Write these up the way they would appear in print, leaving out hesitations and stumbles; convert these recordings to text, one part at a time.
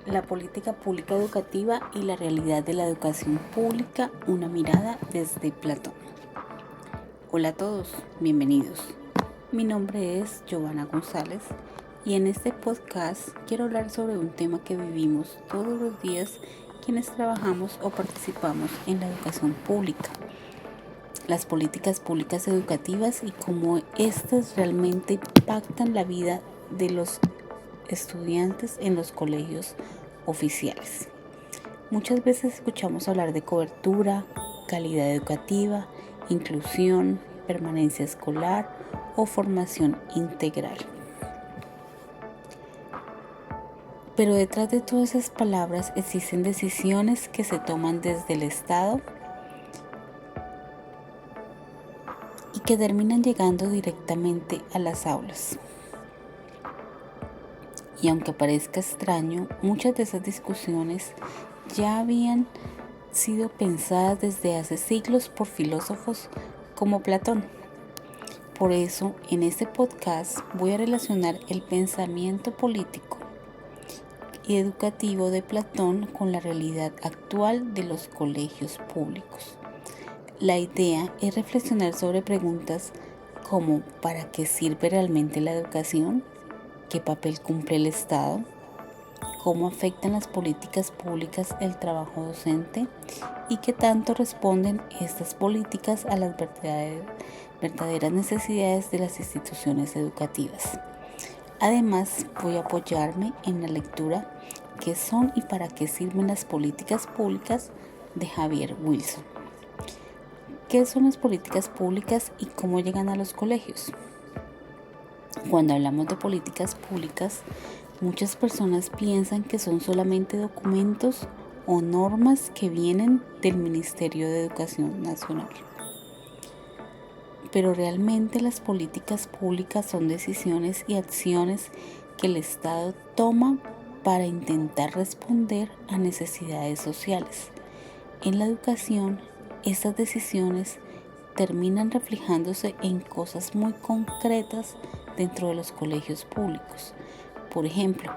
La política pública educativa y la realidad de la educación pública, una mirada desde Platón. Hola a todos, bienvenidos. Mi nombre es Giovanna González y en este podcast quiero hablar sobre un tema que vivimos todos los días quienes trabajamos o participamos en la educación pública. Las políticas públicas educativas y cómo éstas realmente impactan la vida de los estudiantes en los colegios oficiales. Muchas veces escuchamos hablar de cobertura, calidad educativa, inclusión, permanencia escolar o formación integral. Pero detrás de todas esas palabras existen decisiones que se toman desde el Estado y que terminan llegando directamente a las aulas. Y aunque parezca extraño, muchas de esas discusiones ya habían sido pensadas desde hace siglos por filósofos como Platón. Por eso, en este podcast voy a relacionar el pensamiento político y educativo de Platón con la realidad actual de los colegios públicos. La idea es reflexionar sobre preguntas como ¿para qué sirve realmente la educación? ¿Qué papel cumple el Estado? ¿Cómo afectan las políticas públicas el trabajo docente? ¿Y qué tanto responden estas políticas a las verdaderas necesidades de las instituciones educativas? Además, voy a apoyarme en la lectura ¿Qué son y para qué sirven las políticas públicas? De Javier Wilson. ¿Qué son las políticas públicas y cómo llegan a los colegios? Cuando hablamos de políticas públicas, muchas personas piensan que son solamente documentos o normas que vienen del Ministerio de Educación Nacional. Pero realmente las políticas públicas son decisiones y acciones que el Estado toma para intentar responder a necesidades sociales. En la educación, estas decisiones terminan reflejándose en cosas muy concretas dentro de los colegios públicos. Por ejemplo,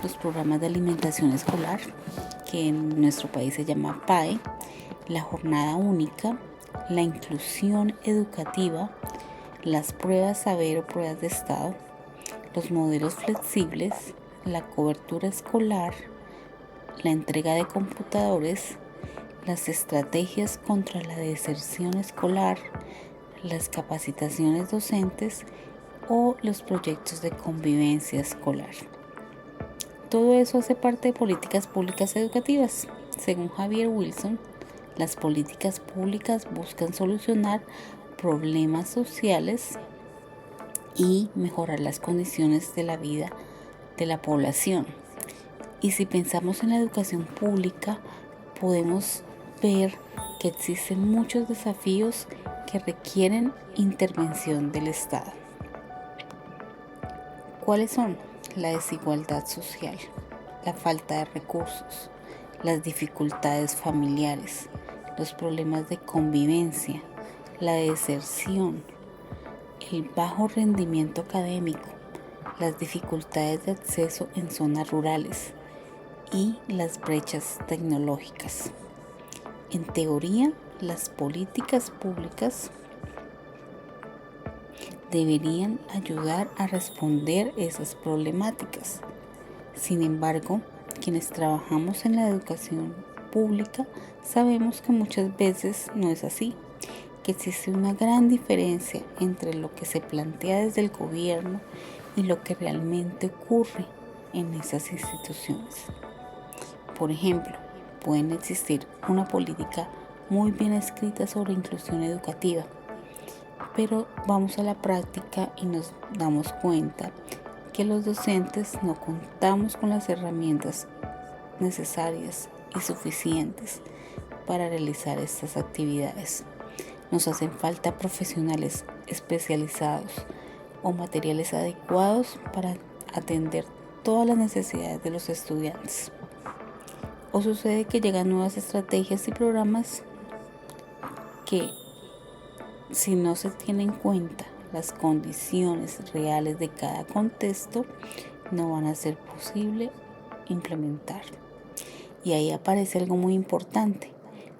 los programas de alimentación escolar, que en nuestro país se llama PAE, la jornada única, la inclusión educativa, las pruebas saber o pruebas de estado, los modelos flexibles, la cobertura escolar, la entrega de computadores, las estrategias contra la deserción escolar, las capacitaciones docentes o los proyectos de convivencia escolar. Todo eso hace parte de políticas públicas educativas. Según Javier Wilson, las políticas públicas buscan solucionar problemas sociales y mejorar las condiciones de la vida de la población. Y si pensamos en la educación pública, podemos ver que existen muchos desafíos que requieren intervención del Estado. ¿Cuáles son? La desigualdad social, la falta de recursos, las dificultades familiares, los problemas de convivencia, la deserción, el bajo rendimiento académico, las dificultades de acceso en zonas rurales y las brechas tecnológicas. En teoría, las políticas públicas deberían ayudar a responder esas problemáticas. Sin embargo, quienes trabajamos en la educación pública sabemos que muchas veces no es así, que existe una gran diferencia entre lo que se plantea desde el gobierno y lo que realmente ocurre en esas instituciones. Por ejemplo, pueden existir una política muy bien escrita sobre inclusión educativa, pero vamos a la práctica y nos damos cuenta que los docentes no contamos con las herramientas necesarias y suficientes para realizar estas actividades. Nos hacen falta profesionales especializados o materiales adecuados para atender todas las necesidades de los estudiantes. O sucede que llegan nuevas estrategias y programas que, si no se tienen en cuenta las condiciones reales de cada contexto, no van a ser posible implementar. Y ahí aparece algo muy importante.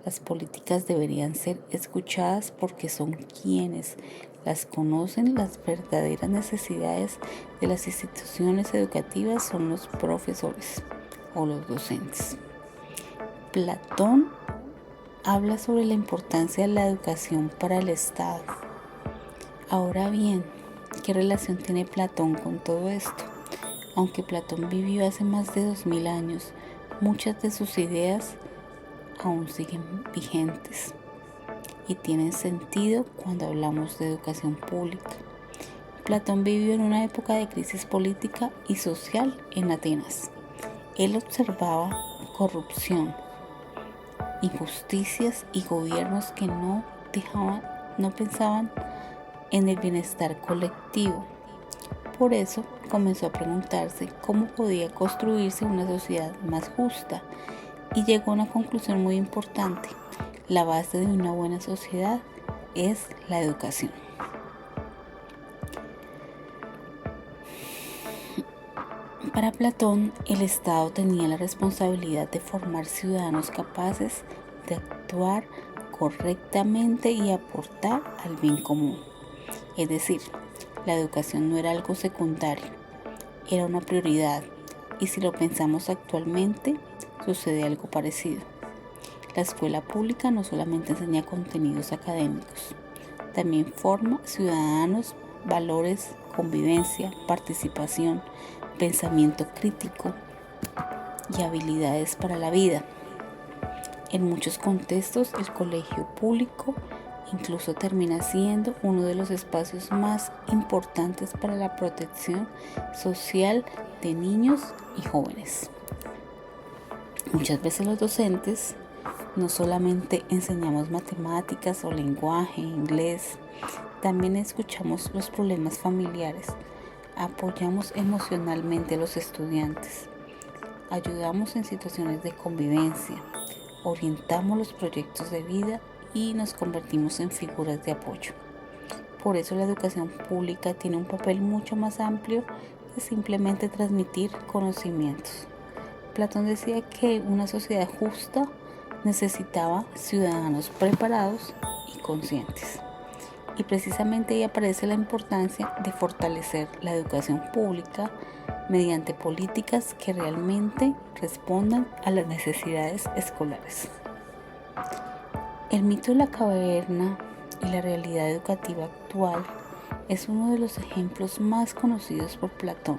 Las políticas deberían ser escuchadas porque son quienes las conocen. Las verdaderas necesidades de las instituciones educativas son los profesores o los docentes. Platón habla sobre la importancia de la educación para el Estado. Ahora bien, ¿qué relación tiene Platón con todo esto? Aunque Platón vivió hace más de 2000 años, muchas de sus ideas aún siguen vigentes y tienen sentido cuando hablamos de educación pública. Platón vivió en una época de crisis política y social en Atenas. Él observaba corrupción, injusticias y gobiernos que no pensaban en el bienestar colectivo. Por eso comenzó a preguntarse cómo podía construirse una sociedad más justa y llegó a una conclusión muy importante. La base de una buena sociedad es la educación. Para Platón, el Estado tenía la responsabilidad de formar ciudadanos capaces de actuar correctamente y aportar al bien común. Es decir, la educación no era algo secundario, era una prioridad, y si lo pensamos actualmente, sucede algo parecido. La escuela pública no solamente enseña contenidos académicos, también forma ciudadanos, valores, convivencia, participación, pensamiento crítico y habilidades para la vida. En muchos contextos, el colegio público incluso termina siendo uno de los espacios más importantes para la protección social de niños y jóvenes. Muchas veces los docentes no solamente enseñamos matemáticas o lenguaje, inglés, también escuchamos los problemas familiares, apoyamos emocionalmente a los estudiantes, ayudamos en situaciones de convivencia, orientamos los proyectos de vida y nos convertimos en figuras de apoyo. Por eso la educación pública tiene un papel mucho más amplio que simplemente transmitir conocimientos. Platón decía que una sociedad justa necesitaba ciudadanos preparados y conscientes. Y precisamente ahí aparece la importancia de fortalecer la educación pública mediante políticas que realmente respondan a las necesidades escolares. El mito de la caverna y la realidad educativa actual es uno de los ejemplos más conocidos por Platón.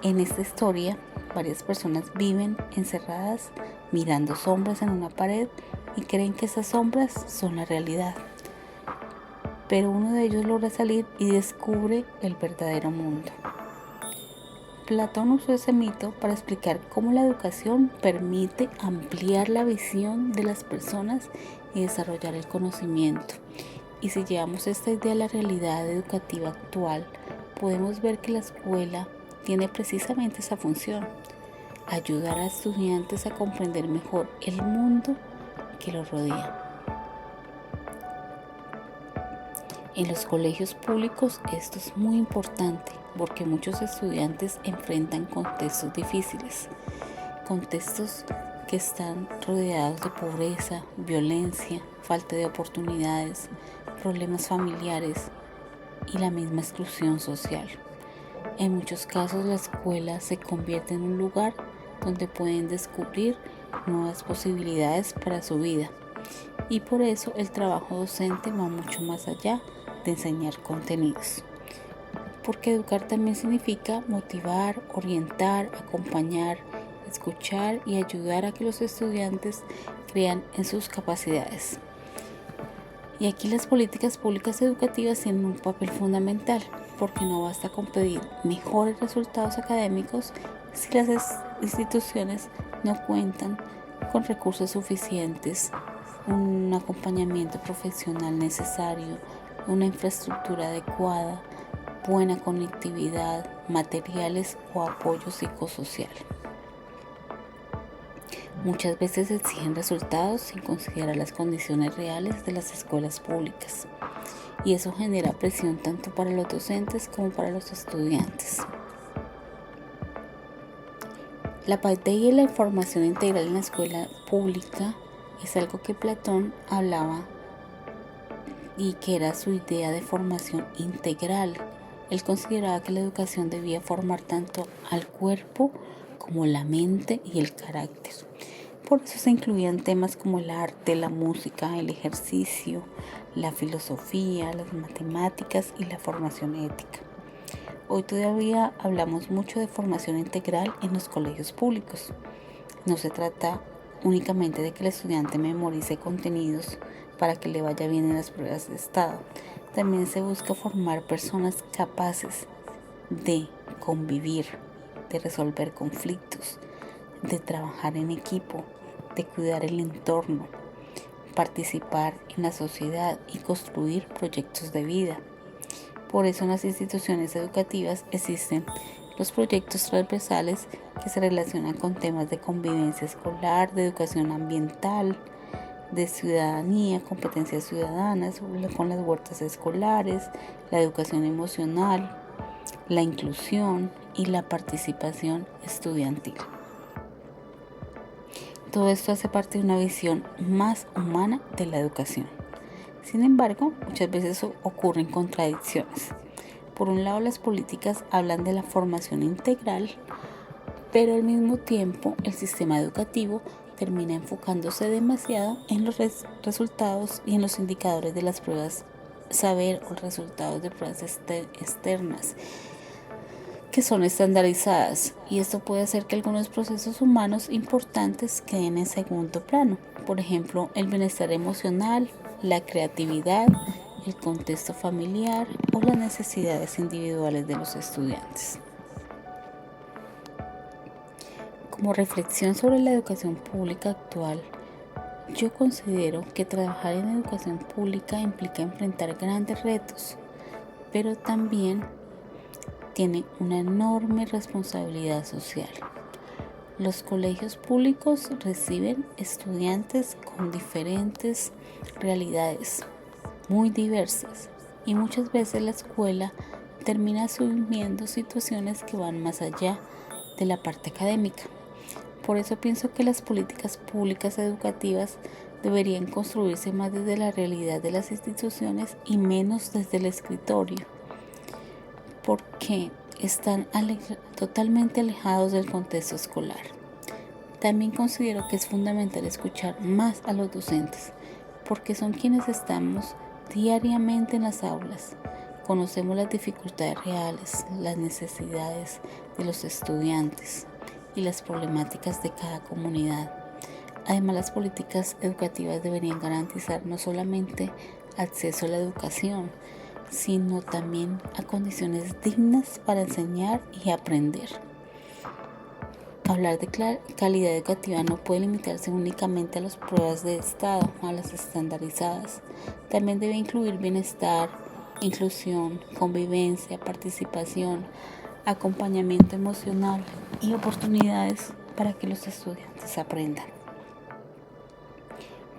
En esta historia, varias personas viven encerradas mirando sombras en una pared y creen que esas sombras son la realidad. Pero uno de ellos logra salir y descubre el verdadero mundo. Platón usó ese mito para explicar cómo la educación permite ampliar la visión de las personas y desarrollar el conocimiento. Y si llevamos esta idea a la realidad educativa actual, podemos ver que la escuela tiene precisamente esa función: ayudar a estudiantes a comprender mejor el mundo que los rodea. En los colegios públicos esto es muy importante porque muchos estudiantes enfrentan contextos difíciles, contextos que están rodeados de pobreza, violencia, falta de oportunidades, problemas familiares y la misma exclusión social. En muchos casos la escuela se convierte en un lugar donde pueden descubrir nuevas posibilidades para su vida, y por eso el trabajo docente va mucho más allá de enseñar contenidos, porque educar también significa motivar, orientar, acompañar, escuchar y ayudar a que los estudiantes crean en sus capacidades. Y aquí las políticas públicas educativas tienen un papel fundamental, porque no basta con pedir mejores resultados académicos si las instituciones no cuentan con recursos suficientes, un acompañamiento profesional necesario, una infraestructura adecuada, buena conectividad, materiales o apoyo psicosocial. Muchas veces exigen resultados sin considerar las condiciones reales de las escuelas públicas, y eso genera presión tanto para los docentes como para los estudiantes. La paideia y la formación integral en la escuela pública es algo que Platón hablaba y que era su idea de formación integral. Él consideraba que la educación debía formar tanto al cuerpo como la mente y el carácter. Por eso se incluían temas como el arte, la música, el ejercicio, la filosofía, las matemáticas y la formación ética. Hoy todavía hablamos mucho de formación integral en los colegios públicos. No se trata únicamente de que el estudiante memorice contenidos para que le vaya bien en las pruebas de estado. También se busca formar personas capaces de convivir, de resolver conflictos, de trabajar en equipo, de cuidar el entorno, participar en la sociedad y construir proyectos de vida. Por eso en las instituciones educativas existen los proyectos transversales que se relacionan con temas de convivencia escolar, de educación ambiental, de ciudadanía, competencias ciudadanas, con las huertas escolares, la educación emocional, la inclusión y la participación estudiantil. Todo esto hace parte de una visión más humana de la educación. Sin embargo, muchas veces ocurren contradicciones. Por un lado, las políticas hablan de la formación integral, pero al mismo tiempo el sistema educativo termina enfocándose demasiado en los resultados y en los indicadores de las pruebas saber o resultados de pruebas externas que son estandarizadas, y esto puede hacer que algunos procesos humanos importantes queden en segundo plano. Por ejemplo, el bienestar emocional, la creatividad, el contexto familiar o las necesidades individuales de los estudiantes. Como reflexión sobre la educación pública actual, yo considero que trabajar en educación pública implica enfrentar grandes retos, pero también tiene una enorme responsabilidad social. Los colegios públicos reciben estudiantes con diferentes realidades, muy diversas, y muchas veces la escuela termina asumiendo situaciones que van más allá de la parte académica. Por eso pienso que las políticas públicas educativas deberían construirse más desde la realidad de las instituciones y menos desde el escritorio, porque están totalmente alejados del contexto escolar. También considero que es fundamental escuchar más a los docentes, porque son quienes estamos diariamente en las aulas. Conocemos las dificultades reales, las necesidades de los estudiantes y las problemáticas de cada comunidad. Además, las políticas educativas deberían garantizar no solamente acceso a la educación, sino también a condiciones dignas para enseñar y aprender. Hablar de calidad educativa no puede limitarse únicamente a las pruebas de estado, a las estandarizadas. También debe incluir bienestar, inclusión, convivencia, participación, acompañamiento emocional y oportunidades para que los estudiantes aprendan.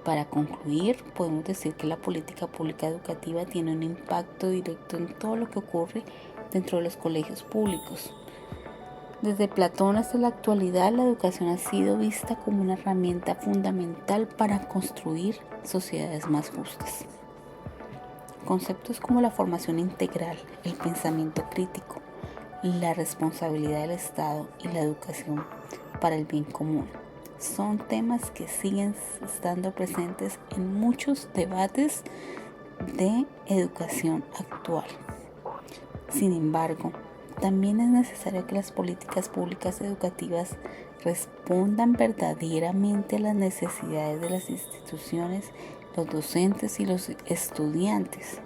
Para concluir, podemos decir que la política pública educativa tiene un impacto directo en todo lo que ocurre dentro de los colegios públicos. Desde Platón hasta la actualidad, la educación ha sido vista como una herramienta fundamental para construir sociedades más justas. Conceptos como la formación integral, el pensamiento crítico, la responsabilidad del Estado y la educación para el bien común son temas que siguen estando presentes en muchos debates de educación actual. Sin embargo, también es necesario que las políticas públicas educativas respondan verdaderamente a las necesidades de las instituciones, los docentes y los estudiantes.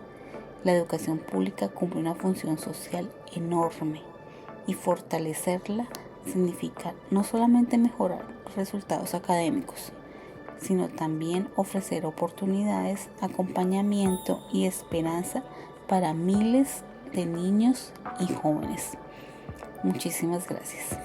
La educación pública cumple una función social enorme y fortalecerla significa no solamente mejorar resultados académicos, sino también ofrecer oportunidades, acompañamiento y esperanza para miles de niños y jóvenes. Muchísimas gracias.